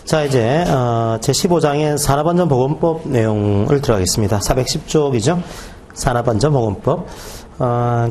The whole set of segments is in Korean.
자, 이제 제15장의 산업안전보건법 내용을 들어가겠습니다. 410쪽이죠. 산업안전보건법.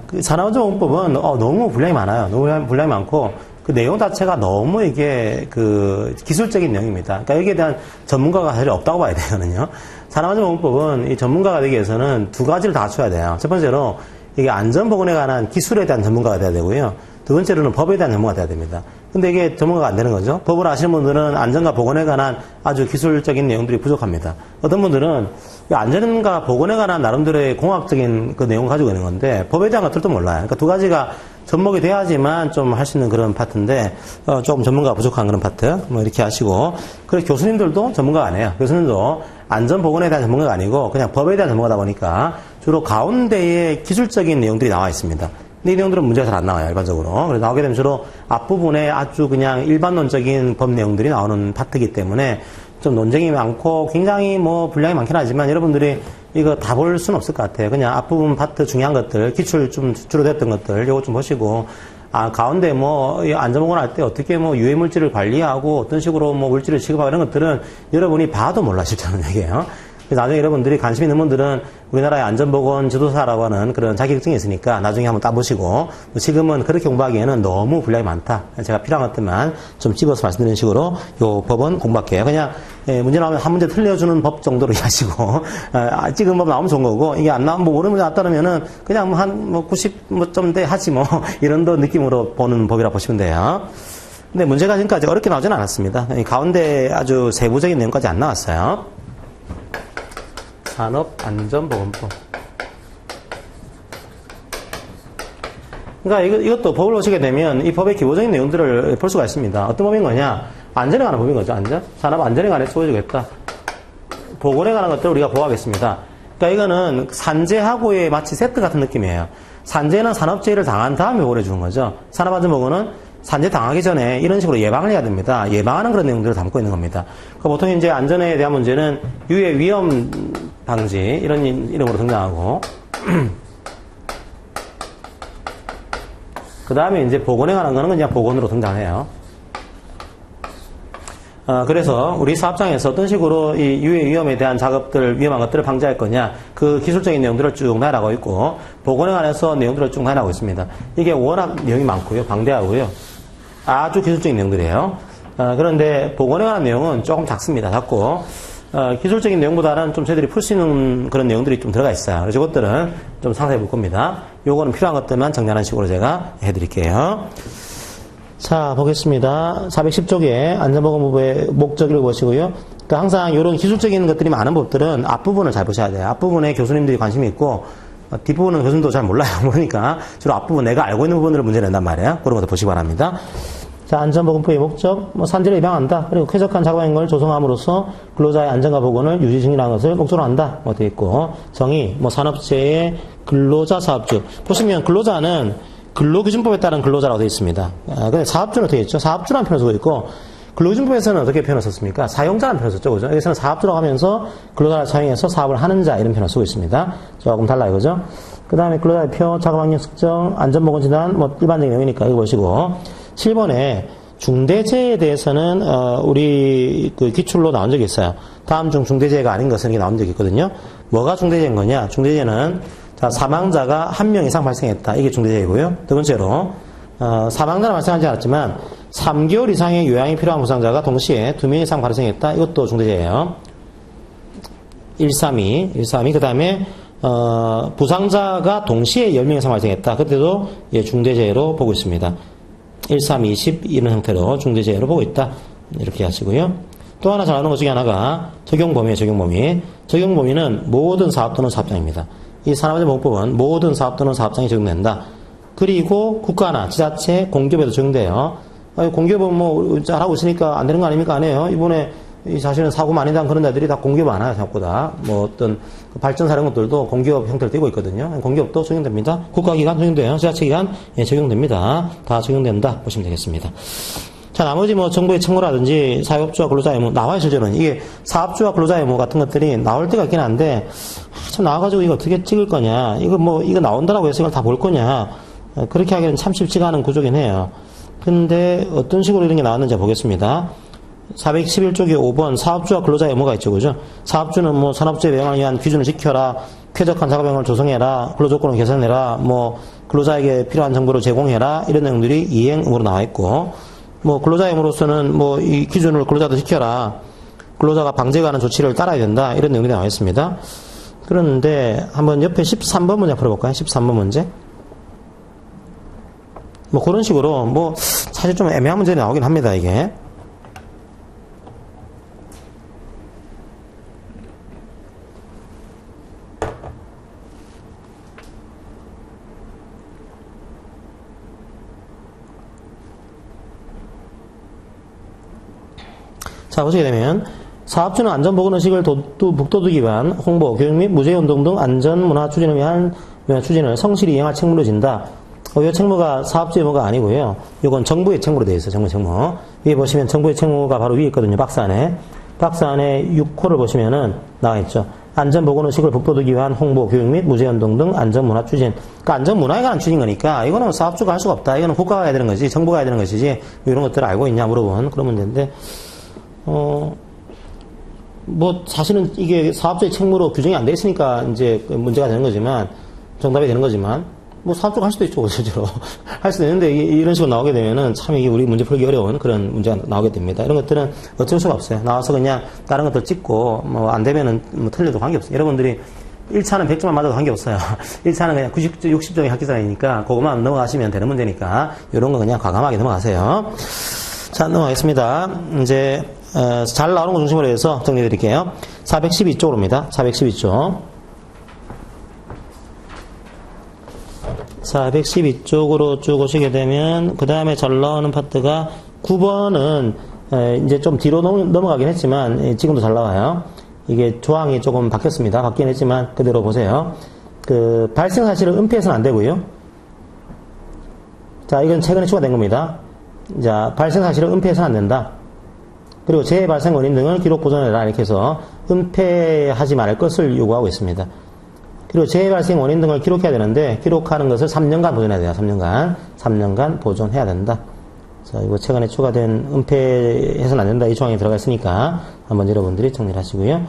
그 산업안전보건법은 너무 분량이 많아요. 너무 분량이 많고 그 내용 자체가 너무 이게 그 기술적인 내용입니다. 그러니까 여기에 대한 전문가가 사실 없다고 봐야 되거든요. 산업안전보건법은 이 전문가가 되기 위해서는 두 가지를 다 갖춰야 돼요. 첫 번째로 이게 안전보건에 관한 기술에 대한 전문가가 돼야 되고요. 두 번째로는 법에 대한 전문가가 돼야 됩니다. 근데 이게 전문가가 안 되는 거죠. 법을 아시는 분들은 안전과 보건에 관한 아주 기술적인 내용들이 부족합니다. 어떤 분들은 안전과 보건에 관한 나름대로의 공학적인 그 내용을 가지고 있는 건데 법에 대한 것들도 몰라요. 그러니까 두 가지가 접목이 돼야지만 좀 할 수 있는 그런 파트인데 조금 전문가가 부족한 그런 파트 뭐 이렇게 하시고, 그리고 교수님들도 전문가가 아니에요. 교수님도 안전보건에 대한 전문가가 아니고 그냥 법에 대한 전문가다 보니까 주로 가운데에 기술적인 내용들이 나와 있습니다. 근데 이 내용들은 문제가 잘 안 나와요, 일반적으로. 그래서 나오게 되면 주로 앞부분에 아주 그냥 일반론적인 법 내용들이 나오는 파트이기 때문에 좀 논쟁이 많고 굉장히 뭐 분량이 많긴 하지만 여러분들이 이거 다 볼 수는 없을 것 같아요. 그냥 앞부분 파트 중요한 것들, 기출 좀 주로 됐던 것들, 요거 좀 보시고, 가운데 뭐, 안전보건 할 때 어떻게 뭐 유해물질을 관리하고 어떤 식으로 뭐 물질을 취급하고 이런 것들은 여러분이 봐도 몰라, 실제로는 얘기예요. 그래서 나중에 여러분들이 관심 있는 분들은 우리나라의 안전보건 지도사라고 하는 그런 자격증이 있으니까 나중에 한번 따보시고, 지금은 그렇게 공부하기에는 너무 분량이 많다. 제가 필요한 것들만 좀 집어서 말씀드리는 식으로 요 법은 공부할게요. 그냥 문제 나오면 한 문제 틀려주는 법 정도로 이해하시고, 지금 법 나오면 좋은 거고, 이게 안 나오면 뭐 모르는 문제 나왔다면 그냥 한 90점대 하지 뭐 이런 느낌으로 보는 법이라 보시면 돼요. 근데 문제가 지금까지 어렵게 나오지는 않았습니다. 가운데 아주 세부적인 내용까지 안 나왔어요. 산업안전보건법. 그러니까 이것도 법을 보시게 되면 이 법의 기본적인 내용들을 볼 수가 있습니다. 어떤 법인 거냐? 안전에 관한 법인 거죠. 안전? 산업안전에 관해서 보여주겠다. 보건에 관한 것들을 우리가 보호하겠습니다. 그러니까 이거는 산재하고의 마치 세트 같은 느낌이에요. 산재는 산업재해를 당한 다음에 보호해주는 거죠. 산업안전보건은 산재 당하기 전에 이런 식으로 예방을 해야 됩니다. 예방하는 그런 내용들을 담고 있는 겁니다. 그러니까 보통 이제 안전에 대한 문제는 유해 위험 방지 이런 이름으로 등장하고, 그 다음에 이제 보건에 관한 거는 그냥 보건으로 등장해요. 그래서 우리 사업장에서 어떤 식으로 이 유해 위험에 대한 작업들, 위험한 것들을 방지할 거냐, 그 기술적인 내용들을 쭉 나열하고 있고, 보건에 관해서 내용들을 쭉 나열하고 있습니다. 이게 워낙 내용이 많고요, 방대하고요, 아주 기술적인 내용들이에요. 그런데 보건에 관한 내용은 조금 작습니다. 작고, 기술적인 내용보다는 좀 저희들이 풀 수 있는 그런 내용들이 좀 들어가 있어요. 그래서 이것들은 좀 상세히 볼 겁니다. 요거는 필요한 것들만 정리하는 식으로 제가 해드릴게요. 자, 보겠습니다. 410쪽에 안전보건법의 목적을 보시고요. 그러니까 항상 이런 기술적인 것들이 많은 법들은 앞부분을 잘 보셔야 돼요. 앞부분에 교수님들이 관심이 있고, 뒷부분은 교수님도 잘 몰라요. 모르니까 주로 앞부분 내가 알고 있는 부분들을 문제 낸단 말이에요. 그런 것도 보시기 바랍니다. 자, 안전보건법의 목적, 산재를 예방한다. 그리고 쾌적한 작업 환경을 조성함으로써 근로자의 안전과 보건을 유지 증진하는 것을 목적으로 한다. 되어 있고, 정의, 산업재해 근로자 사업주. 보시면 근로자는 근로기준법에 따른 근로자라고 되어 있습니다. 근데 사업주는 되어 있죠. 사업주라는 표현을 쓰고 있고, 근로기준법에서는 어떻게 표현을 썼습니까? 사용자라는 표현을 썼죠. 그죠? 여기서는 사업주라고 하면서 근로자를 사용해서 사업을 하는 자, 이런 표현을 쓰고 있습니다. 조금 달라요. 그죠? 그 다음에 근로자의 표, 작업환경 측정, 안전보건 진단, 일반적인 내용이니까 이거 보시고, 7번에 중대재해에 대해서는, 우리 그 기출로 나온 적이 있어요. 다음 중 중대재해가 아닌 것은 이렇게 나온 적이 있거든요. 뭐가 중대재해인 거냐? 중대재해는, 자, 사망자가 1명 이상 발생했다. 이게 중대재해고요. 두 번째로, 사망자는 발생하지 않았지만 3개월 이상의 요양이 필요한 부상자가 동시에 2명 이상 발생했다. 이것도 중대재해예요. 132. 그 다음에 부상자가 동시에 10명 이상 발생했다. 그때도 중대재해로 보고 있습니다. 13, 20 이런 형태로 중대재해로 보고 있다. 이렇게 하시고요. 또 하나 잘 나오는 것 중에 하나가 적용범위예요. 적용범위는 모든 사업 또는 사업장입니다. 이 산업안전보건법은 모든 사업 또는 사업장에 적용된다. 그리고 국가나 지자체, 공기업에도 적용돼요. 공기업은 잘하고 있으니까 안 되는 거 아닙니까? 아니에요. 이번에 사실은 사고 많이 난 그런 데들이 다 공기업 많아요, 생각보다. 어떤 발전사 이런 것들도 공기업 형태를 띠고 있거든요. 공기업도 적용됩니다. 국가기관 적용돼요. 지자체기관 적용됩니다. 다 적용된다 보시면 되겠습니다. 자, 나머지 정부의 청구라든지 사업주와 근로자 의무 나와요, 실제로는. 이게 사업주와 근로자 의무 같은 것들이 나올 때가 있긴 한데, 참 나와가지고 이거 어떻게 찍을 거냐, 이거 나온다라고 해서 이걸 다 볼 거냐, 그렇게 하기는 참 쉽지가 않은 구조긴 해요. 근데 어떤 식으로 이런 게 나왔는지 보겠습니다. 411쪽에 5번 사업주와 근로자의 의무가 있죠. 그죠? 사업주는 뭐 산업재해 배양을 위한 기준을 지켜라, 쾌적한 작업環境을 조성해라, 근로조건을 개선해라, 뭐 근로자에게 필요한 정보를 제공해라, 이런 내용들이 이행 의무로 나와 있고, 뭐 근로자의 의무로서는 뭐 이 기준을 근로자도 지켜라, 근로자가 방제하는 조치를 따라야 된다, 이런 내용들이 나와 있습니다. 그런데 한번 옆에 13번 문제 풀어볼까요? 13번 문제. 뭐 그런 식으로 뭐 사실 좀 애매한 문제가 나오긴 합니다. 이게. 자, 보시게 되면 사업주는 안전보건의식을 북돋우기 위한 홍보, 교육 및 무죄운동 등 안전문화 추진을 위한 추진을 성실히 이행할 책무를 진다. 이 책무가 사업주의 의무가 아니고요. 이건 정부의 책무로 되어 있어요. 정부 책무. 위에 보시면 정부의 책무가 바로 위에 있거든요. 박스 안에. 박스 안에 6호를 보시면은 나와 있죠. 안전보건의식을 북돋우기 위한 홍보, 교육 및 무죄운동 등 안전문화 추진. 그러니까 안전문화에 관한 추진 거니까 이거는 사업주가 할 수가 없다. 이거는 국가가 해야 되는 거지. 정부가 해야 되는 것이지. 이런 것들을 알고 있냐 물어본 그런 문제인데, 뭐 사실은 이게 사업주의 책무로 규정이 안 돼 있으니까 이제 문제가 되는 거지만, 정답이 되는 거지만, 뭐 사업주가 할 수도 있죠. 실제로 할 수도 있는데 이런 식으로 나오게 되면은 참 이게 우리 문제 풀기 어려운 그런 문제가 나오게 됩니다. 이런 것들은 어쩔 수가 없어요. 나와서 그냥 다른 것들 찍고 뭐 안 되면은 뭐 틀려도 관계없어요. 여러분들이 1차는 100점만 맞아도 관계없어요. 1차는 그냥 90점, 60점의 학기사이니까 그것만 넘어가시면 되는 문제니까 이런 거 그냥 과감하게 넘어가세요. 자, 넘어가겠습니다. 이제 잘 나오는 거 중심으로 해서 정리해 드릴게요. 412쪽으로입니다. 412쪽. 412쪽으로 쭉 오시게 되면 그 다음에 잘 나오는 파트가 9번은 이제 좀 뒤로 넘어가긴 했지만 지금도 잘 나와요. 이게 조항이 조금 바뀌었습니다. 바뀌긴 했지만 그대로 보세요. 그 발생 사실을 은폐해서는 안 되고요. 자, 이건 최근에 추가된 겁니다. 자, 발생 사실을 은폐해서는 안 된다. 그리고 재해 발생 원인 등을 기록 보존해라 이렇게 해서 은폐하지 말을 것을 요구하고 있습니다. 그리고 재해 발생 원인 등을 기록해야 되는데 기록하는 것을 3년간 보존해야 돼요. 3년간 보존해야 된다. 자, 이거 최근에 추가된 은폐해서는 안 된다 이 조항이 들어가 있으니까 한번 여러분들이 정리를 하시고요.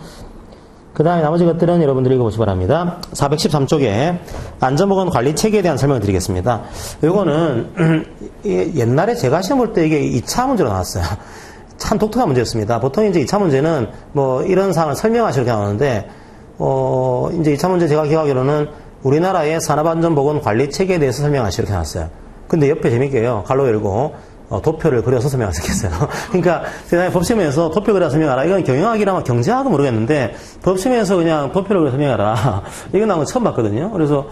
그 다음에 나머지 것들은 여러분들이 읽어보시기 바랍니다. 413쪽에 안전보건 관리 체계에 대한 설명을 드리겠습니다. 이거는 옛날에 제가 시험 볼 때 이게 2차 문제로 나왔어요. 참 독특한 문제였습니다. 보통 이제 2차 문제는 뭐 이런 사항을 설명하시고 이렇게 나오는데 이제 2차 문제 제가 기억하기로는 우리나라의 산업안전보건 관리 체계에 대해서 설명하시고 이렇게 나왔어요. 근데 옆에 재밌게요. 갈로 열고 도표를 그려서 설명하셨겠어요. 그러니까 세상에 법시험에서 도표 그려서 설명하라. 이건 경영학이라면 경제학은 모르겠는데 법시험에서 그냥 도표를 그려 설명하라. 이거 나온 거 처음 봤거든요. 그래서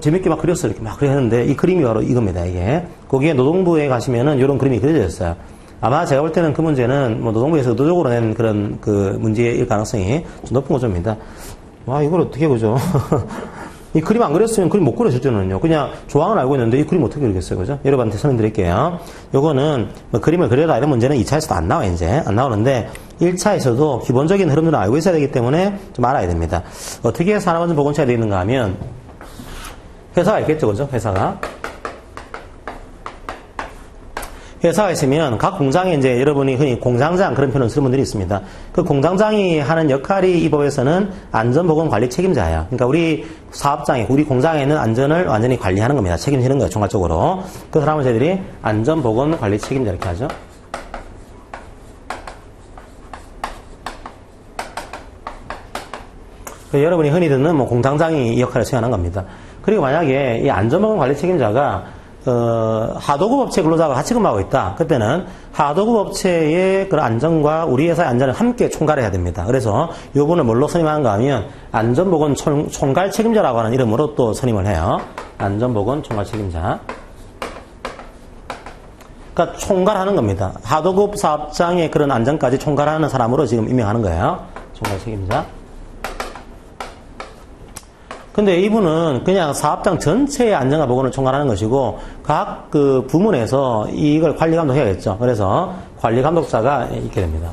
재밌게 막 그렸어요. 이렇게 막 그렸는데 이 그림이 바로 이겁니다. 이게 거기에 노동부에 가시면은 이런 그림이 그려져 있어요. 아마 제가 볼 때는 그 문제는 뭐 노동부에서 의도적으로 낸 그런 그 문제일 가능성이 좀 높은 거죠입니다. 와, 이걸 어떻게 그죠? 이 그림 안 그렸으면 그림 못 그려줄 줄은요. 그냥 조항을 알고 있는데 이 그림 어떻게 그리겠어요, 그죠? 여러분한테 설명드릴게요. 요거는 뭐 그림을 그려라 이런 문제는 2차에서도 안 나와 이제 안 나오는데 1차에서도 기본적인 흐름들을 알고 있어야 되기 때문에 좀 알아야 됩니다. 어떻게 산업안전보건처가 되어 있는가 하면 회사가 있겠죠, 그죠? 회사가 있으면 각 공장에 이제 여러분이 흔히 공장장 그런 표현을 쓰는 분들이 있습니다. 그 공장장이 하는 역할이 이 법에서는 안전보건 관리 책임자예요. 그러니까 우리 사업장에, 우리 공장에 있는 안전을 완전히 관리하는 겁니다. 책임지는 거예요, 총괄적으로. 그 사람을 저희들이 안전보건 관리 책임자 이렇게 하죠. 여러분이 흔히 듣는 뭐 공장장이 이 역할을 수행하는 겁니다. 그리고 만약에 이 안전보건 관리 책임자가 하도급 업체 근로자가 같이 근무하고 있다. 그때는 하도급 업체의 그런 안전과 우리 회사의 안전을 함께 총괄해야 됩니다. 그래서 이 부분을 뭘로 선임하는가 하면 안전보건 총괄 책임자라고 하는 이름으로 또 선임을 해요. 안전보건 총괄 책임자. 그러니까 총괄하는 겁니다. 하도급 사업장의 그런 안전까지 총괄하는 사람으로 지금 임명하는 거예요. 총괄 책임자. 근데 이분은 그냥 사업장 전체의 안전과 보건을 총괄하는 것이고 각 그 부문에서 이걸 관리 감독해야겠죠. 그래서 관리 감독자가 있게 됩니다.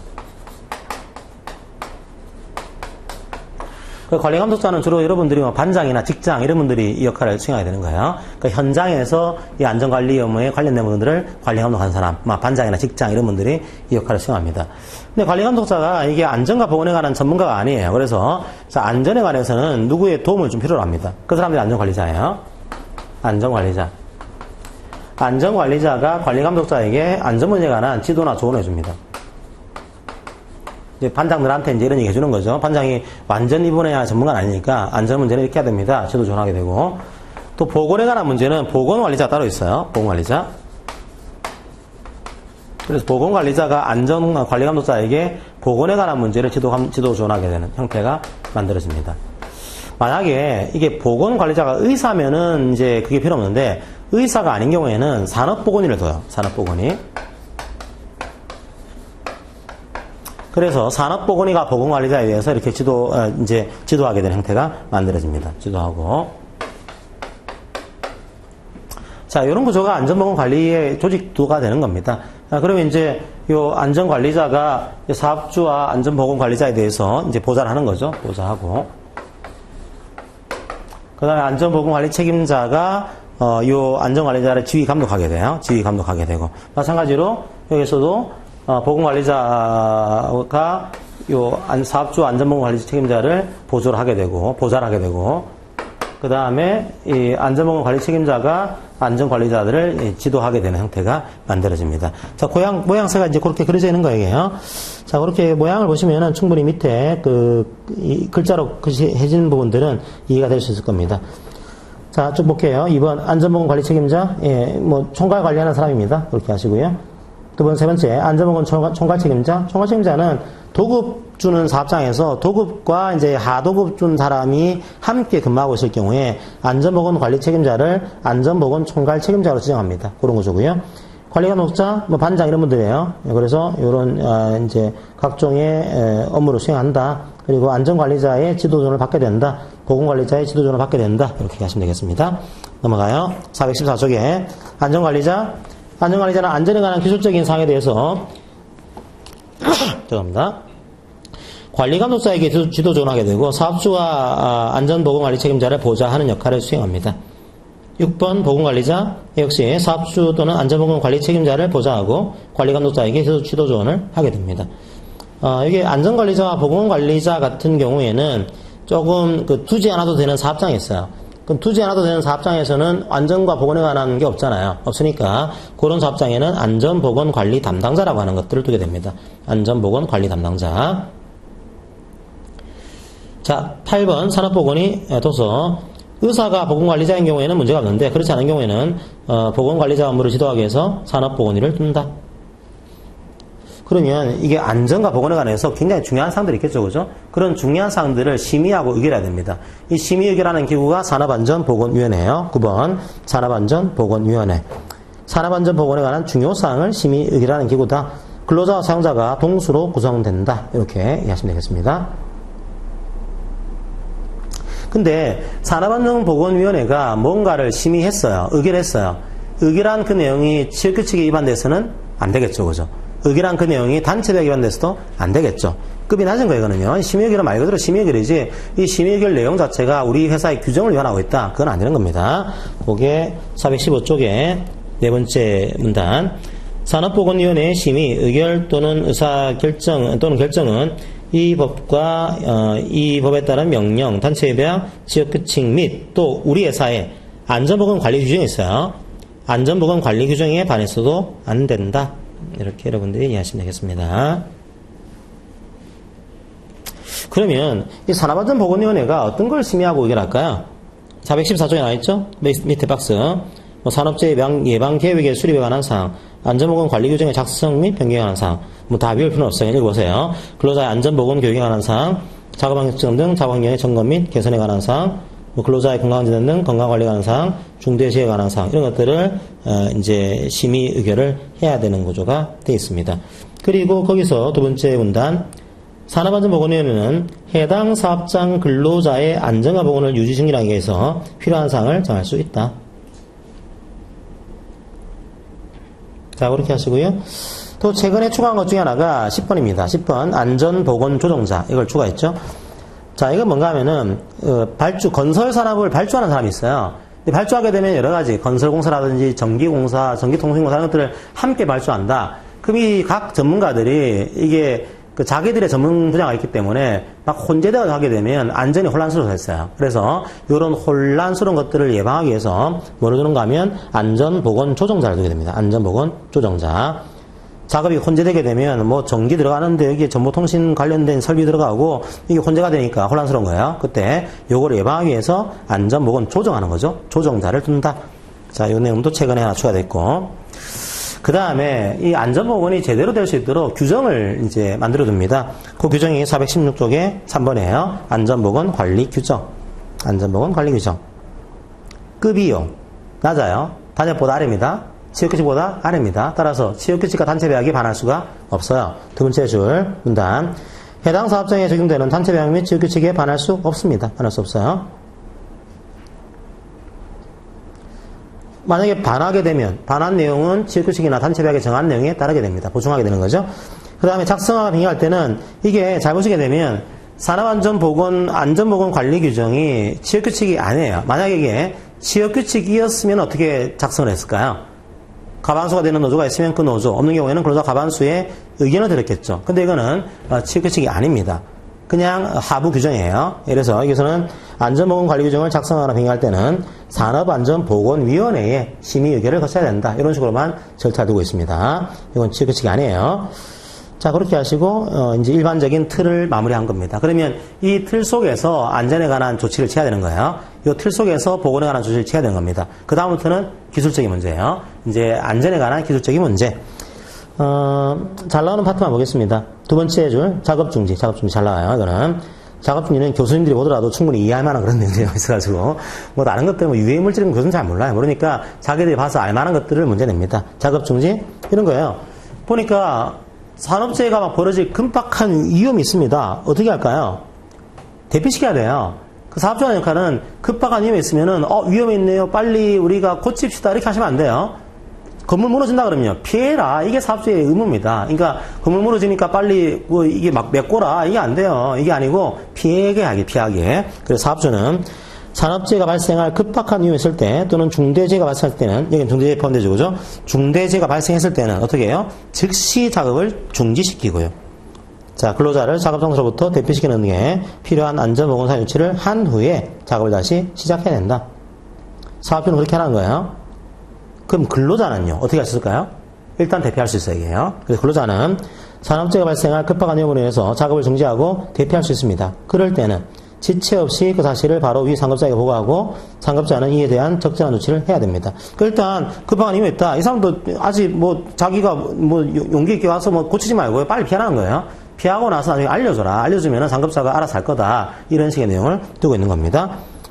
관리감독자는 주로 여러분들이 뭐 반장이나 직장 이런 분들이 이 역할을 수행하게 되는 거예요. 그러니까 현장에서 이 안전관리 업무에 관련된 분들을 관리감독하는 사람, 반장이나 직장 이런 분들이 이 역할을 수행합니다. 근데 관리감독자가 이게 안전과 보건에 관한 전문가가 아니에요. 그래서 안전에 관해서는 누구의 도움을 좀 필요로 합니다. 그 사람들이 안전관리자예요. 안전관리자. 안전관리자가 관리감독자에게 안전 문제에 관한 지도나 조언을 해줍니다. 이제 반장들한테 이제 이런 얘기 해주는 거죠. 반장이 완전 이분야 전문가는 아니니까 안전 문제는 이렇게 해야 됩니다. 지도 조언하게 되고. 또 보건에 관한 문제는 보건관리자가 따로 있어요. 보건관리자. 그래서 보건관리자가 안전관리감독자에게 보건에 관한 문제를 지도 조언하게 되는 형태가 만들어집니다. 만약에 이게 보건관리자가 의사면은 이제 그게 필요 없는데 의사가 아닌 경우에는 산업보건의를 둬요. 산업보건의. 그래서 산업보건의가 보건관리자에 의해서 이렇게 지도하게 되는 형태가 만들어집니다. 지도하고. 자, 이런 구조가 안전보건관리의 조직도가 되는 겁니다. 그러면 이제 요 안전관리자가 사업주와 안전보건관리자에 대해서 이제 보좌를 하는 거죠. 보좌하고. 그 다음에 안전보건관리 책임자가 요 안전관리자를 지휘 감독하게 돼요. 지휘 감독하게 되고. 마찬가지로 여기서도 보건관리자가 요 사업주 안전보건관리 책임자를 보좌를 하게 되고, 그 다음에 이 안전보건관리 책임자가 안전관리자들을 지도하게 되는 형태가 만들어집니다. 자, 모양새가 이제 그렇게 그려져 있는 거예요. 자, 그렇게 모양을 보시면은 충분히 밑에 이 글자로 해진 부분들은 이해가 될 수 있을 겁니다. 자, 쭉 볼게요. 2번 안전보건관리 책임자, 총괄 관리하는 사람입니다. 그렇게 하시고요. 세 번째, 안전보건 총괄 책임자. 총괄 책임자는 도급 주는 사업장에서 도급과 이제 하도급 준 사람이 함께 근무하고 있을 경우에 안전보건 관리 책임자를 안전보건 총괄 책임자로 지정합니다. 그런 구조고요. 관리감독자, 반장 이런 분들이에요. 그래서 이런 이제 각종의 업무를 수행한다. 그리고 안전관리자의 지도조언을 받게 된다. 보건관리자의 지도조언을 받게 된다. 이렇게 하시면 되겠습니다. 넘어가요. 414쪽에 안전관리자는 안전에 관한 기술적인 사항에 대해서 죄송합니다. 관리감독자에게 지도 조언하게 되고 사업주와 안전보건관리 책임자를 보좌하는 역할을 수행합니다. 6번 보건관리자 역시 사업주 또는 안전보건관리 책임자를 보좌하고 관리감독자에게 지도 조언을 하게 됩니다. 이게 안전관리자와 보건관리자 같은 경우에는 조금 두지 않아도 되는 사업장이 있어요. 그럼 두지 않아도 되는 사업장에서는 안전과 보건에 관한 게 없잖아요. 없으니까 그런 사업장에는 안전보건관리 담당자라고 하는 것들을 두게 됩니다. 안전보건관리 담당자. 자, 8번 산업보건의 도서. 의사가 보건관리자인 경우에는 문제가 없는데 그렇지 않은 경우에는 보건관리자 업무를 지도하기 위해서 산업보건의를 둔다. 그러면 이게 안전과 보건에 관해서 굉장히 중요한 사항들이 있겠죠, 그죠? 그런 중요한 사항들을 심의하고 의결해야 됩니다. 이 심의 의결하는 기구가 산업안전보건위원회예요. 9번 산업안전보건위원회. 산업안전보건에 관한 중요 사항을 심의 의결하는 기구다. 근로자와 사용자가 동수로 구성된다. 이렇게 이해하시면 되겠습니다. 근데 산업안전보건위원회가 뭔가를 심의했어요. 의결했어요. 의결한 그 내용이 취업규칙에 위반돼서는 안 되겠죠, 그죠? 의결한 그 내용이 단체에 위반돼서도 안 되겠죠. 급이 낮은 거예요, 이거는요. 심의의결은 말 그대로 심의의결이지, 이 심의의결 내용 자체가 우리 회사의 규정을 위반하고 있다. 그건 안 되는 겁니다. 그게 415쪽에 네 번째 문단. 산업보건위원회의 심의, 의결 또는 의사결정 또는 결정은 이 법과 이 법에 따른 명령, 단체협약, 지역규칙 및 또 우리 회사의 안전보건 관리 규정이 있어요. 안전보건 관리 규정에 반해서도 안 된다. 이렇게 여러분들이 이해하시면 되겠습니다. 그러면 이 산업안전보건위원회가 어떤 걸 심의하고 의결할까요? 414쪽에 나와있죠? 밑에 박스. 산업재해 예방계획의 수립에 관한 사항, 안전보건 관리 규정의 작성 및 변경에 관한 사항, 다 외울 필요는 없어요. 읽어보세요. 근로자의 안전보건 교육에 관한 사항, 작업환경 등 작업환경의 점검 및 개선에 관한 사항, 근로자의 건강진단 등 건강관리에 관한 사항, 중대시에 관한 사항, 이런 것들을 이제 심의 의결을 해야 되는 구조가 되어 있습니다. 그리고 거기서 두 번째 문단, 산업안전보건위원회는 해당 사업장 근로자의 안전과 보건을 유지 증진하기 위해서 필요한 사항을 정할 수 있다. 자, 그렇게 하시고요. 또 최근에 추가한 것 중에 하나가 10번입니다. 10번 안전보건조정자, 이걸 추가했죠. 자, 이건 뭔가 하면은, 건설 산업을 발주하는 사람이 있어요. 발주하게 되면 여러 가지 건설공사라든지 전기공사, 전기통신공사 이런 것들을 함께 발주한다. 그럼 이 각 전문가들이 이게 자기들의 전문 분야가 있기 때문에 막 혼재되어 하게 되면 안전이 혼란스러워졌어요. 그래서 이런 혼란스러운 것들을 예방하기 위해서 뭐를 두는가 하면 안전보건조정자를 두게 됩니다. 안전보건조정자. 작업이 혼재되게 되면 뭐 전기 들어가는데 여기에 정보통신 관련된 설비 들어가고 이게 혼재가 되니까 혼란스러운 거예요. 그때 요거를 예방하기 위해서 안전보건 조정하는 거죠. 조정자를 둔다. 자, 요 내용도 최근에 하나 추가됐고. 그 다음에 이 안전보건이 제대로 될 수 있도록 규정을 이제 만들어 둡니다. 그 규정이 416쪽에 3번이에요. 안전보건 관리 규정. 안전보건 관리 규정. 급이요. 낮아요. 단협보다 아래입니다. 지역규칙보다 아래입니다. 따라서 지역규칙과 단체배약이 반할 수가 없어요. 두 번째 줄 문단. 해당 사업장에 적용되는 단체배약 및 지역규칙에 반할 수 없습니다. 반할 수 없어요. 만약에 반하게 되면 반한 내용은 지역규칙이나 단체배약에 정한 내용에 따르게 됩니다. 보충하게 되는 거죠. 그 다음에 작성하고 빙의할 때는 이게 잘 보시게 되면 안전보건 관리 규정이 지역규칙이 아니에요. 만약에 이게 지역규칙이었으면 어떻게 작성을 했을까요? 가반수가 되는 노조가 있으면 그 노조, 없는 경우에는 근로자 가반수의 의견을 들었겠죠. 근데 이거는 지역규칙이 아닙니다. 그냥 하부 규정이에요. 그래서 여기서는 안전보건관리 규정을 작성하거나 빙의할 때는 산업안전보건위원회의 심의 의결을 거쳐야 된다. 이런 식으로만 절차를 두고 있습니다. 이건 지역규칙이 아니에요. 자, 그렇게 하시고 이제 일반적인 틀을 마무리한 겁니다. 그러면 이 틀 속에서 안전에 관한 조치를 취해야 되는 거예요. 이 틀 속에서 보건에 관한 조치를 취해야 되는 겁니다. 그 다음부터는 기술적인 문제예요. 이제 안전에 관한 기술적인 문제. 잘 나오는 파트만 보겠습니다. 두 번째 줄 작업중지 잘 나와요. 이거는 작업중지는 교수님들이 보더라도 충분히 이해할 만한 그런 내용이 있어가지고 뭐 다른 것들 유해물질은 교수는 잘 몰라요. 모르니까 자기들이 봐서 알 만한 것들을 문제 냅니다. 작업중지 이런 거예요. 보니까 산업재해가 막 벌어질 급박한 위험이 있습니다. 어떻게 할까요? 대피시켜야 돼요. 그 사업주의 역할은 급박한 위험이 있으면은 위험이 있네요. 빨리 우리가 고칩시다. 이렇게 하시면 안 돼요. 건물 무너진다 그러면요. 피해라. 이게 사업주의 의무입니다. 그러니까 건물 무너지니까 빨리 이게 막 메꿔라. 이게 안 돼요. 이게 아니고 피하게. 그래서 사업주는 산업재해가 발생할 급박한 위험이 있을 때 또는 중대재해가 발생할 때는 여기는 중대재해 포함되죠. 그죠? 중대재해가 발생했을 때는 어떻게 해요? 즉시 작업을 중지시키고요. 자, 근로자를 작업장소로부터 대피시키는 등의 필요한 안전보건상 조치를 한 후에 작업을 다시 시작해야 된다. 사업주는 그렇게 하는 거예요. 그럼 근로자는요? 어떻게 할 수 있을까요? 일단 대피할 수 있어요. 이게요. 그래서 근로자는 산업재해가 발생할 급박한 위험으로 인해서 작업을 중지하고 대피할 수 있습니다. 그럴 때는 지체 없이 그 사실을 바로 위 상급자에게 보고하고 상급자는 이에 대한 적절한 조치를 해야 됩니다. 일단 급박한 이유가 있다. 이 사람도 아직 자기가 용기 있게 와서 고치지 말고 빨리 피하라는 거예요. 피하고 나서 나중에 알려줘라. 알려주면 상급자가 알아서 할 거다. 이런 식의 내용을 두고 있는 겁니다.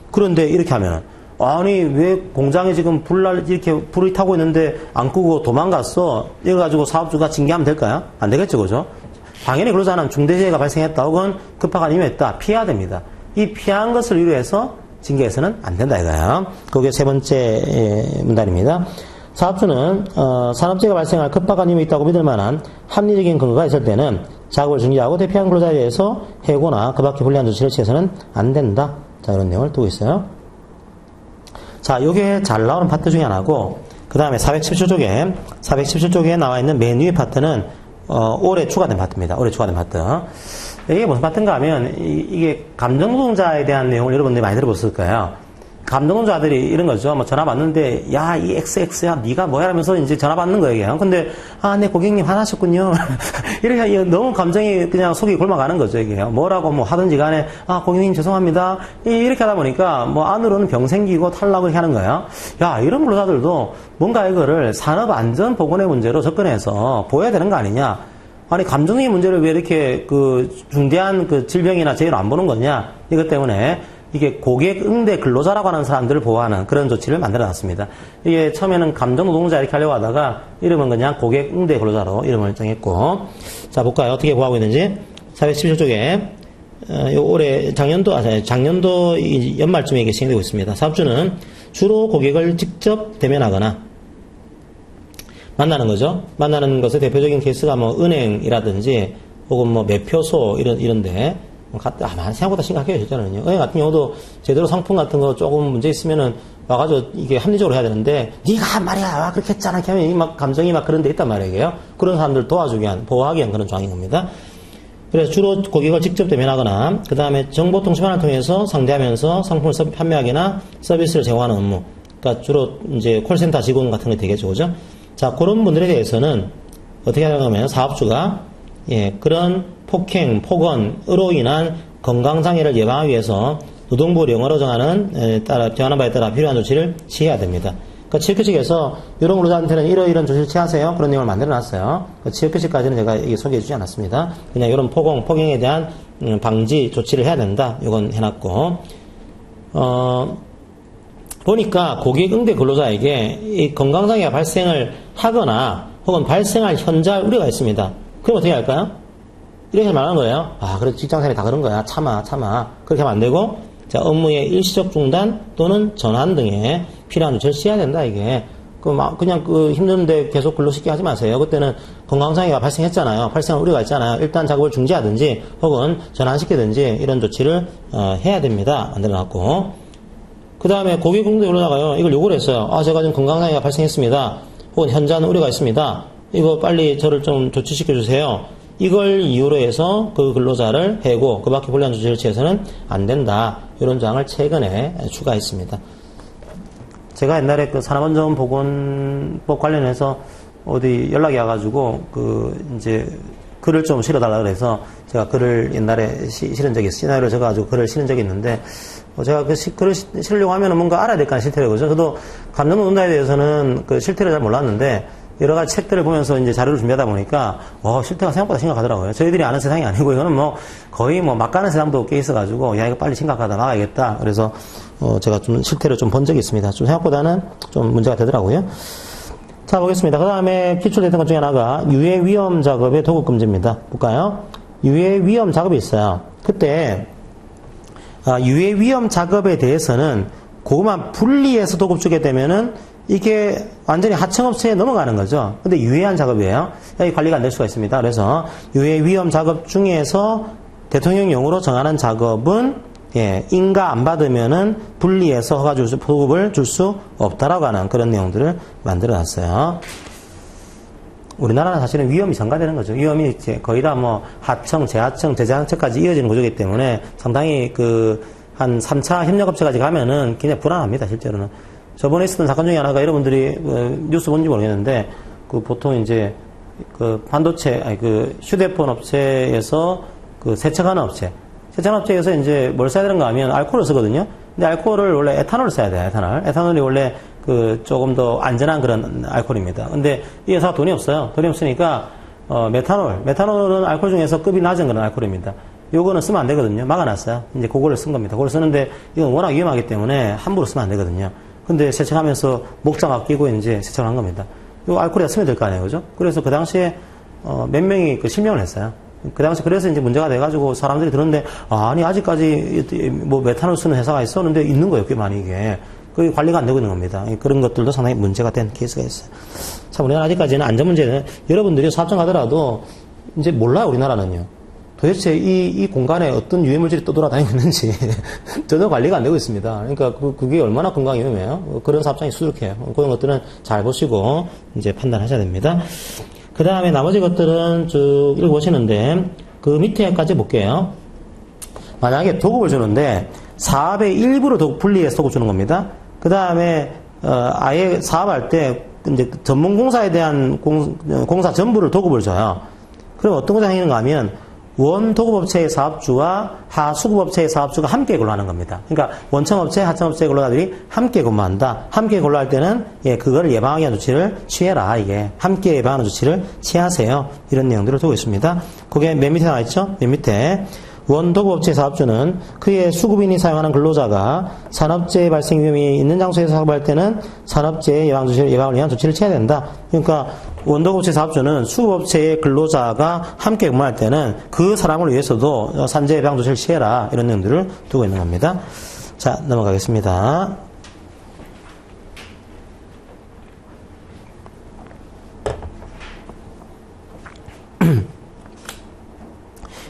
그런데 이렇게 하면은 아니 왜 공장에 지금 이렇게 불이 타고 있는데 안 끄고 도망갔어? 이래가지고 사업주가 징계하면 될까요? 안 되겠죠, 그죠? 당연히 근로자는 중대재해가 발생했다 혹은 급박한 이유가 있다. 피해야 됩니다. 이 피한 것을 이유해서 징계해서는 안 된다 이거예요. 그게 세 번째 문단입니다. 사업주는 산업재해가 발생할 급박한 이유가 있다고 믿을 만한 합리적인 근거가 있을 때는 작업을 중지하고 대피한 근로자에 대해서 해고나 그 밖에 불리한 조치를 취해서는 안 된다. 자, 이런 내용을 두고 있어요. 자, 요게 잘 나오는 파트 중에 하나고 그 다음에 417쪽에 나와 있는 맨 위의 파트는 올해 추가된 파트입니다. 올해 추가된 파트. 이게 무슨 파트인가 하면 이게 감정노동자에 대한 내용을 여러분들이 많이 들어보셨을 거예요. 감정노동자들이 이런 거죠. 전화 받는데 야, 이 XX야 네가 뭐야 하면서 이제 전화 받는 거예요. 근데 네 고객님 화나셨군요. 이렇게 너무 감정이 그냥 속이 골마가는 거죠. 이게 뭐라고 하든지 간에 고객님 죄송합니다. 이렇게 하다 보니까 안으로는 병 생기고 탈락을 하는 거예요. 야, 이런 근로자들도 뭔가 이거를 산업안전보건의 문제로 접근해서 보여야 되는 거 아니냐. 아니 감정의 문제를 왜 이렇게 중대한 질병이나 재해로 안 보는 거냐. 이것 때문에 이게 고객 응대 근로자라고 하는 사람들을 보호하는 그런 조치를 만들어놨습니다. 이게 처음에는 감정노동자 이렇게 하려고 하다가 이름은 그냥 고객 응대 근로자로 이름을 정했고, 자 볼까요? 어떻게 보호하고 있는지. 417쪽에 올해 작년도 연말쯤에 이게 시행되고 있습니다. 사업주는 주로 고객을 직접 대면하거나 만나는 거죠. 만나는 것의 대표적인 케이스가 은행이라든지 혹은 매표소 이런데 생각보다 심각해요, 실제로는요. 은행 같은 경우도 제대로 상품 같은 거 조금 문제 있으면은 와가지고 이게 합리적으로 해야 되는데, 네가 말이야, 그렇게 했잖아. 이렇게 하면 막 감정이 막 그런 데 있단 말이에요. 그런 사람들 도와주기 위한, 보호하기 위한 그런 조항인 겁니다. 그래서 주로 고객을 직접 대면하거나, 그 다음에 정보통신망을 통해서 상대하면서 상품을 판매하거나 서비스를 제공하는 업무. 그러니까 주로 이제 콜센터 직원 같은 게 되겠죠, 그죠? 자, 그런 분들에 대해서는 어떻게 하냐면 사업주가 그런 폭행, 폭언으로 인한 건강장애를 예방하기 위해서 노동부 용어로 정하는 정하는 바에 따라 필요한 조치를 취해야 됩니다. 그러니까 취업규칙에서 이런 근로자한테는 이런 조치를 취하세요. 그런 내용을 만들어놨어요. 취업규칙까지는 제가 이게 소개해주지 않았습니다. 그냥 이런 폭행에 대한 방지 조치를 해야 된다. 이건 해놨고 보니까 고객 응대 근로자에게 이 건강장애가 발생을 하거나 혹은 발생할 현저할 우려가 있습니다. 그럼 어떻게 할까요? 이렇게 말하는 거예요. 그래 직장생활이 다 그런 거야. 참아. 그렇게 하면 안 되고, 자, 업무의 일시적 중단 또는 전환 등에 필요한 조치를 취해야 된다, 이게. 그냥 힘든데 계속 근로시키게 하지 마세요. 그때는 건강장애가 발생했잖아요. 발생할 우려가 있잖아요. 일단 작업을 중지하든지 혹은 전환시키든지 이런 조치를 해야 됩니다. 만들어놨고. 그 다음에 고객 응대 근로자가요, 이걸 요구를 했어요. 제가 지금 건강장애가 발생했습니다. 혹은 현저한 우려가 있습니다. 이거 빨리 저를 좀 조치시켜 주세요. 이걸 이유로 해서 그 근로자를 해고, 그 밖에 불리한 조치를 취해서는 안 된다. 이런 조항을 최근에 추가했습니다. 제가 옛날에 그 산업안전보건법 관련해서 어디 연락이 와가지고, 이제 글을 좀 실어달라 그래서 제가 글을 옛날에 실은 적이 있어요. 시나리오를 적어가지고 글을 실은 적이 있는데, 제가 글을 실으려고 하면은 뭔가 알아야 될 거 아니에요, 실태를. 그죠? 저도 감정노동자에 대해서는 그 실태를 잘 몰랐는데, 여러 가지 책들을 보면서 이제 자료를 준비하다 보니까, 실태가 생각보다 심각하더라고요. 저희들이 아는 세상이 아니고, 이거는 거의 막 가는 세상도 꽤 있어가지고, 이거 빨리 심각하다, 막아야겠다. 그래서, 제가 좀 실태를 좀 본 적이 있습니다. 좀 생각보다는 좀 문제가 되더라고요. 자, 보겠습니다. 그 다음에 기출됐던 것 중에 하나가 유해 위험 작업의 도급 금지입니다. 볼까요? 유해 위험 작업이 있어요. 그때, 유해 위험 작업에 대해서는 그것만 분리해서 도급 주게 되면은 이게 완전히 하청업체에 넘어가는 거죠. 근데 유해한 작업이에요. 여기 관리가 안 될 수가 있습니다. 그래서 유해 위험 작업 중에서 대통령령으로 정하는 작업은 인가 안 받으면은 분리해서 허가 도급을 줄 수 없다라고 하는 그런 내용들을 만들어 놨어요. 우리나라는 사실은 위험이 전가되는 거죠. 위험이 이제 거의 다 하청, 재하청, 재자청까지 이어지는 구조이기 때문에 상당히 한 3차 협력업체까지 가면은 굉장히 불안합니다, 실제로는. 저번에 있었던 사건 중에 하나가 여러분들이 뉴스 본지 모르겠는데, 보통 이제 반도체, 휴대폰 업체에서 세척하는 업체. 세척하는 업체에서 이제 뭘 써야 되는가 하면 알코올을 쓰거든요. 근데 알코올을 원래 에탄올을 써야 돼요, 에탄올. 에탄올이 원래 조금 더 안전한 그런 알코올입니다. 근데 이 회사가 돈이 없어요. 돈이 없으니까, 메탄올. 메탄올은 알코올 중에서 급이 낮은 그런 알코올입니다. 요거는 쓰면 안 되거든요. 막아놨어요. 이제 그거를 쓴 겁니다. 그걸 쓰는데 이건 워낙 위험하기 때문에 함부로 쓰면 안 되거든요. 근데 세척하면서 목장갑 끼고 이제 세척을 한 겁니다. 요 알코올이 쓰면 될 거 아니에요. 그죠? 그래서 그 당시에, 몇 명이 실명을 했어요. 그 당시 그래서 이제 문제가 돼가지고 사람들이 들었는데, 아니, 아직까지 메탄올 쓰는 회사가 있었는데 있는 거예요. 꽤 많이 이게. 그게 관리가 안 되고 있는 겁니다. 그런 것들도 상당히 문제가 된 케이스가 있어요. 참, 우리나라 아직까지는 안전 문제는 여러분들이 사업장 가더라도 이제 몰라요, 우리나라는요. 도대체 이 공간에 어떤 유해물질이 떠돌아다니고 있는지 전혀 관리가 안 되고 있습니다. 그러니까 그게 얼마나 건강에 위험해요. 그런 사업장이 수두룩해요. 그런 것들은 잘 보시고 이제 판단하셔야 됩니다. 그 다음에 나머지 것들은 쭉 읽어보시는데 그 밑에까지 볼게요. 만약에 도급을 주는데 사업의 일부를 분리해서 도급 주는 겁니다. 그 다음에 아예 사업할 때 이제 전문공사에 대한 공사 전부를 도급을 줘요. 그럼 어떤 것이 생기는가 하면 원 도급업체의 사업주와 하 수급업체의 사업주가 함께 근로하는 겁니다. 그러니까 원청업체, 하청업체 근로자들이 함께 근무한다. 함께 근로할 때는 그거를 예방하기 위한 조치를 취해라. 이게 함께 예방하는 조치를 취하세요. 이런 내용들을 두고 있습니다. 그게 맨 밑에 나와 있죠? 맨 밑에 원 도급업체 사업주는 그의 수급인이 사용하는 근로자가 산업재해 발생 위험이 있는 장소에서 작업할 때는 산업재해 예방을 위한 조치를 취해야 된다. 그러니까 원도급업체 사업주는 수급업체의 근로자가 함께 근무할 때는 그 사람을 위해서도 산재 예방 조치를 취해라. 이런 내용들을 두고 있는 겁니다. 자, 넘어가겠습니다.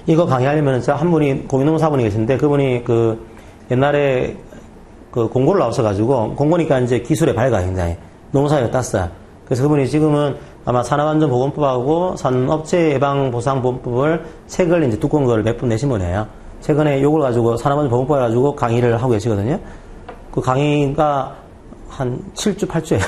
이거 강의하려면 한 분이 공인노무사분이 계신데 그분이 그 옛날에 그 공고를 나오셔가지고 공고니까 이제 기술에 밝아 굉장히 노무사를 땄어요. 그래서 그분이 지금은 아마 산업안전보건법하고 산업재해예방보상보험법을 책을 이제 두꺼운 걸 몇 분 내신 분이에요. 최근에 요걸 가지고 산업안전보건법 가지고 강의를 하고 계시거든요. 그 강의가 한 7주, 8주예요.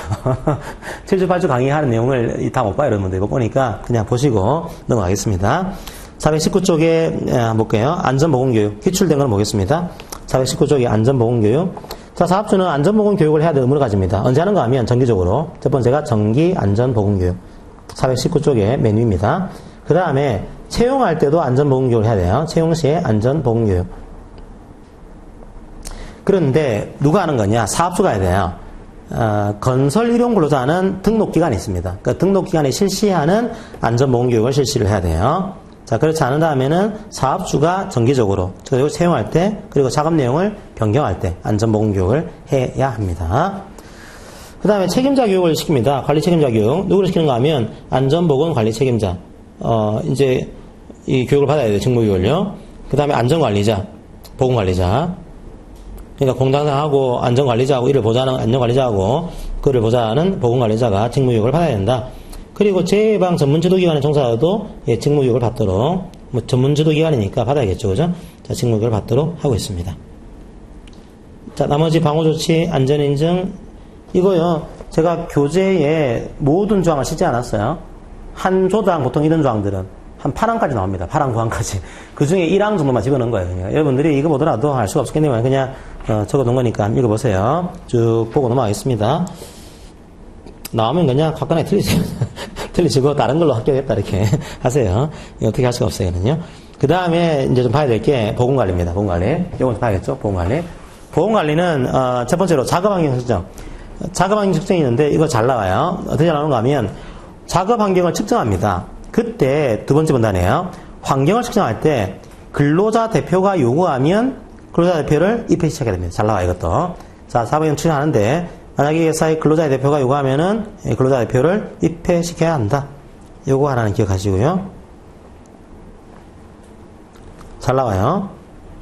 7주, 8주 강의하는 내용을 다 못 봐요, 여러분들. 이거 보니까 그냥 보시고 넘어가겠습니다. 419쪽에 한번 볼게요. 안전보건교육. 기출된 걸 보겠습니다. 419쪽에 안전보건교육. 자, 사업주는 안전보건교육을 해야 될 의무를 가집니다. 언제 하는가 하면 정기적으로. 첫 번째가 정기 안전보건교육. 419쪽에 맨 위입니다. 그 다음에 채용할 때도 안전보건교육을 해야 돼요. 채용 시에 안전보건교육. 그런데 누가 하는 거냐? 사업주가 해야 돼요. 건설일용근로자는 등록기간이 있습니다. 그 등록기간에 실시하는 안전보건교육을 실시를 해야 돼요. 자, 그렇지 않은 다음에는 사업주가 정기적으로, 그리고 채용할 때, 그리고 작업 내용을 변경할 때 안전보건교육을 해야 합니다. 그 다음에 책임자 교육을 시킵니다. 관리 책임자 교육. 누구를 시키는가 하면 안전보건 관리 책임자. 이제 이 교육을 받아야 돼요. 직무교육을요. 그 다음에 안전관리자, 보건관리자. 그러니까 공장장하고 안전관리자하고 이를 보좌하는 안전관리자하고 그를 보좌하는 보건관리자가 직무교육을 받아야 된다. 그리고 재해예방 전문지도기관에 종사자도 직무교육을 받도록, 뭐 전문지도기관이니까 받아야겠죠, 그죠? 자, 직무교육을 받도록 하고 있습니다. 자, 나머지 방호조치, 안전인증, 이거요, 제가 교재에 모든 조항을 쓰지 않았어요. 한 조당, 보통 이런 조항들은 한 8항까지 나옵니다. 8항, 9항까지. 그 중에 1항 정도만 집어넣은 거예요. 그냥. 여러분들이 이거 보더라도 알 수가 없겠네요. 그냥 적어놓은 거니까 읽어보세요. 쭉 보고 넘어가겠습니다. 나오면 그냥 각각에 틀리시고 다른 걸로 합격했다 이렇게 하세요. 어떻게 할 수가 없어요. 그 다음에 이제 좀 봐야 될 게 보건관리입니다. 보건관리. 이건 좀 봐야겠죠. 보건관리. 보건관리는 첫 번째로 작업환경 측정. 작업환경 측정이 있는데 이거 잘 나와요. 어떻게 나오는가 하면 작업환경을 측정합니다. 그때 두 번째 문단이에요. 환경을 측정할 때 근로자 대표가 요구하면 근로자 대표를 입회시켜야 됩니다. 잘 나와요, 이것도. 자, 사업환경 측정하는데 만약에 회사의 근로자 대표가 요구하면은 근로자 대표를 입회시켜야 한다. 요거 하나는 기억하시고요. 잘 나와요.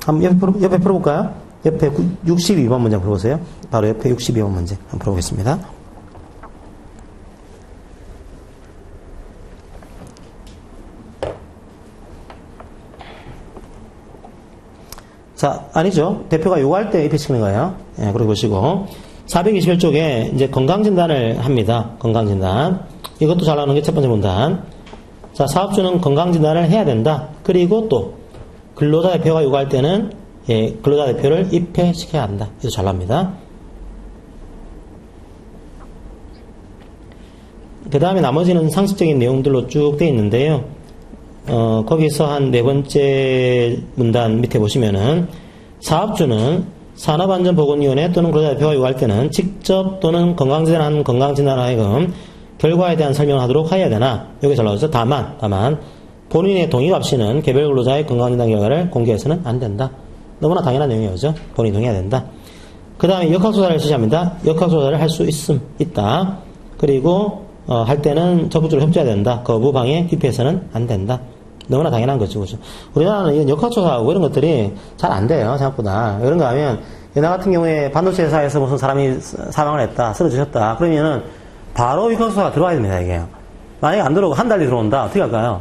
한번 옆에 풀어볼까요? 옆에 62번 문제 풀어보세요. 바로 옆에 62번 문제 한번 풀어보겠습니다. 자, 아니죠. 대표가 요구할 때 입회시키는 거예요. 예, 그리고 보시고. 421쪽에 이제 건강진단을 합니다. 건강진단. 이것도 잘 나오는 게 첫 번째 문단. 자, 사업주는 건강진단을 해야 된다. 그리고 또, 근로자 대표가 요구할 때는, 예, 근로자 대표를 입회시켜야 한다. 이것도 잘 나옵니다. 그 다음에 나머지는 상식적인 내용들로 쭉 되어 있는데요. 거기서 한 네 번째 문단 밑에 보시면은 사업주는 산업안전보건위원회 또는 근로자 대표가 요구할 때는 직접 또는 건강진단한 건강진단을 하여금 결과에 대한 설명을 하도록 해야 되나? 여기 잘 나오죠. 다만 본인의 동의가 없이는 개별 근로자의 건강진단 결과를 공개해서는 안 된다. 너무나 당연한 내용이죠. 본인이 동의해야 된다. 그 다음에 역학조사를 실시합니다. 역학조사를 할 수 있다. 그리고 할 때는 적극적으로 협조해야 된다. 거부, 방해, 기피해서는 안 된다. 너무나 당연한 거죠, 그죠? 우리나라는 이런 역학조사하고 이런 것들이 잘 안 돼요, 생각보다. 그런가 하면, 옛날 같은 경우에 반도체 회사에서 무슨 사람이 사망을 했다, 쓰러지셨다, 그러면은 바로 역학조사가 들어와야 됩니다, 이게. 만약에 안 들어오고 한 달이 들어온다, 어떻게 할까요?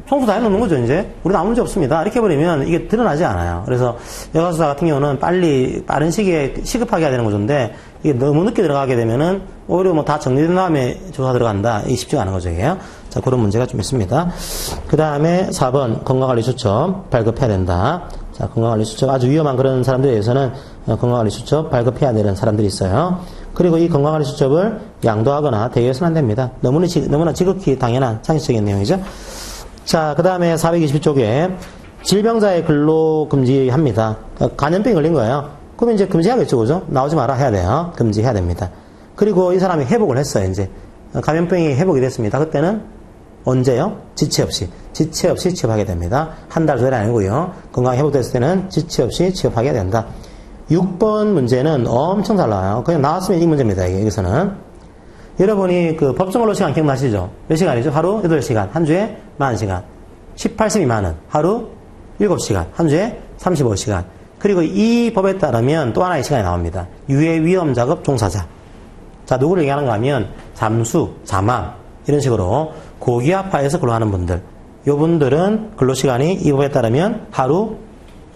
청소 다 해놓는 거죠, 이제. 우리는 아무 문제 없습니다. 이렇게 해버리면 이게 드러나지 않아요. 그래서 역학조사 같은 경우는 빠른 시기에 시급하게 해야 되는 거죠인데, 이게 너무 늦게 들어가게 되면은 오히려 뭐 다 정리된 다음에 조사 들어간다. 이게 쉽지가 않은 거죠, 이게. 자, 그런 문제가 좀 있습니다. 그 다음에 4번 건강관리 수첩 발급해야 된다. 자, 건강관리 수첩 아주 위험한 그런 사람들에 대해서는 건강관리 수첩 발급해야 되는 사람들이 있어요. 그리고 이 건강관리 수첩을 양도하거나 대여해서는 안 됩니다. 너무나 지극히 당연한 상식적인 내용이죠. 자, 그 다음에 420쪽에 질병자의 근로 금지합니다. 감염병이 걸린 거예요. 그러면 이제 금지하겠죠, 그죠? 나오지 마라 해야 돼요. 금지해야 됩니다. 그리고 이 사람이 회복을 했어요, 이제. 감염병이 회복이 됐습니다. 그때는 언제요? 지체 없이 취업하게 됩니다. 한 달 전에 아니고요. 건강이 회복됐을 때는 지체 없이 취업하게 된다. 6번 문제는 엄청 잘 나와요. 그냥 나왔으면 이 문제입니다, 이게, 여기서는. 여러분이 그 법정 근로 시간 기억나시죠? 몇 시간이죠? 하루 8시간. 한 주에 40시간. 18세 미만은 하루 7시간, 한 주에 35시간. 그리고 이 법에 따르면 또 하나의 시간이 나옵니다. 유해 위험 작업 종사자. 자, 누구를 얘기하는가 하면 잠수, 자망 이런 식으로 고기압하에서 근로하는 분들. 요 분들은 근로시간이 이 법에 따르면 하루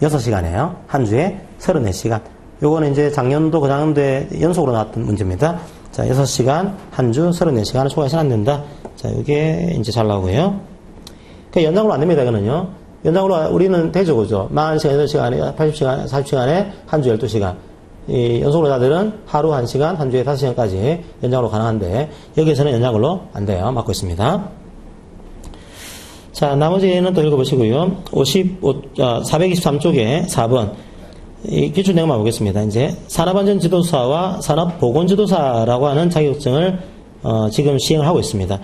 6시간이에요. 한 주에 34시간. 요거는 이제 작년도 그 작년도에 연속으로 나왔던 문제입니다. 자, 6시간, 한 주 34시간을 초과해서는 안 된다. 자, 이게 이제 잘 나오고요. 연장으로 안 됩니다, 이거는요. 연장으로 우리는 되죠, 그죠? 40시간, 8시간에, 80시간, 40시간에 한 주 12시간. 이 연속근로자들은 하루 1시간, 한 주에 5시간까지 연장으로 가능한데, 여기에서는 연장으로 안 돼요. 막고 있습니다. 자, 나머지는 또 읽어보시고요. 423쪽에 4번. 이 기출 내용만 보겠습니다. 이제 산업안전지도사와 산업보건지도사라고 하는 자격증을 지금 시행을 하고 있습니다.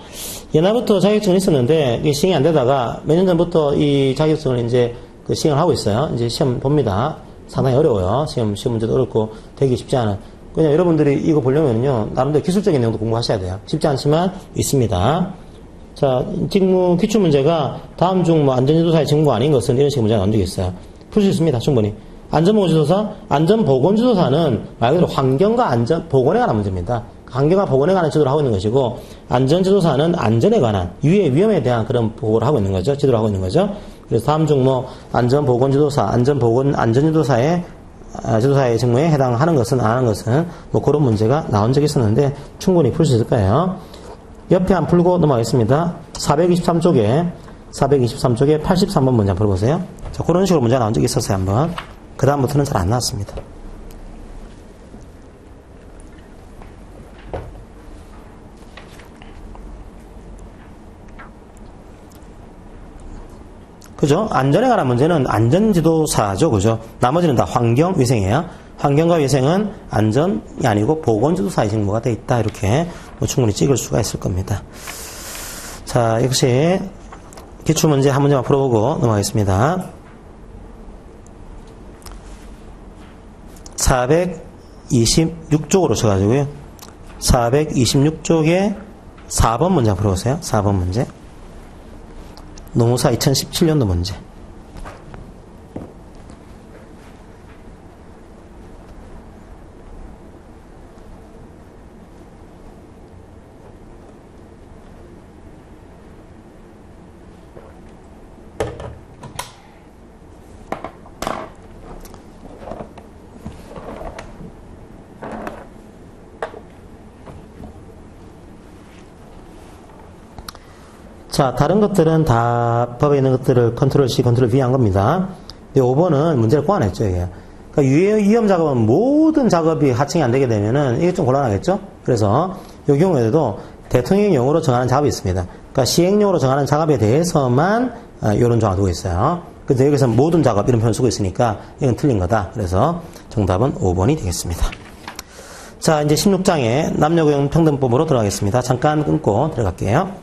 옛날부터 자격증은 있었는데 이게 시행이 안 되다가 몇 년 전부터 이 자격증을 이제 그 시행을 하고 있어요. 이제 시험 봅니다. 상당히 어려워요. 시험 문제도 어렵고 되게 쉽지 않은. 그냥 여러분들이 이거 보려면요 나름대로 기술적인 내용도 공부하셔야 돼요. 쉽지 않지만 있습니다. 자, 직무 기출 문제가 다음 중 뭐 안전지도사의 직무가 아닌 것은 이런 식의 문제가 나온 적이 있어요. 풀 수 있습니다. 충분히. 안전보건지도사, 안전보건지도사는 말 그대로 환경과 안전, 보건에 관한 문제입니다. 환경과 보건에 관한 지도를 하고 있는 것이고, 안전지도사는 안전에 관한, 유해 위험에 대한 그런 보고를 하고 있는 거죠. 지도를 하고 있는 거죠. 그래서 다음 중 뭐, 안전보건지도사, 안전지도사의 직무에 해당하는 것은, 안 하는 것은, 뭐 그런 문제가 나온 적이 있었는데, 충분히 풀 수 있을 거예요. 옆에 안 풀고 넘어가겠습니다. 423쪽에 83번 문제 한번 풀어보세요. 자, 그런 식으로 문제가 나온 적이 있었어요, 한번. 그 다음부터는 잘 안 나왔습니다. 그죠? 안전에 관한 문제는 안전지도사죠, 그죠? 나머지는 다 환경위생이에요. 환경과 위생은 안전이 아니고 보건지도사의 직무가 돼 있다. 이렇게 뭐 충분히 찍을 수가 있을 겁니다. 자, 역시 기출문제 한 문제만 풀어보고 넘어가겠습니다. 426쪽으로 쳐가지고요. 426쪽에 4번 문제 한번 풀어보세요. 4번 문제. 노무사 2017년도 문제. 자, 다른 것들은 다 법에 있는 것들을 컨트롤 C, 컨트롤 V 한 겁니다. 근데 5번은 문제를 꼬아냈죠, 이게. 그러니까 유해 위험 작업은 모든 작업이 하층이 안 되게 되면은 이게 좀 곤란하겠죠? 그래서 이 경우에도 대통령령으로 정하는 작업이 있습니다. 그러니까 시행령으로 정하는 작업에 대해서만 이런 조항을 두고 있어요. 근데 여기서 모든 작업 이런 표현을 쓰고 있으니까 이건 틀린 거다. 그래서 정답은 5번이 되겠습니다. 자, 이제 16장에 남녀고용 평등법으로 들어가겠습니다. 잠깐 끊고 들어갈게요.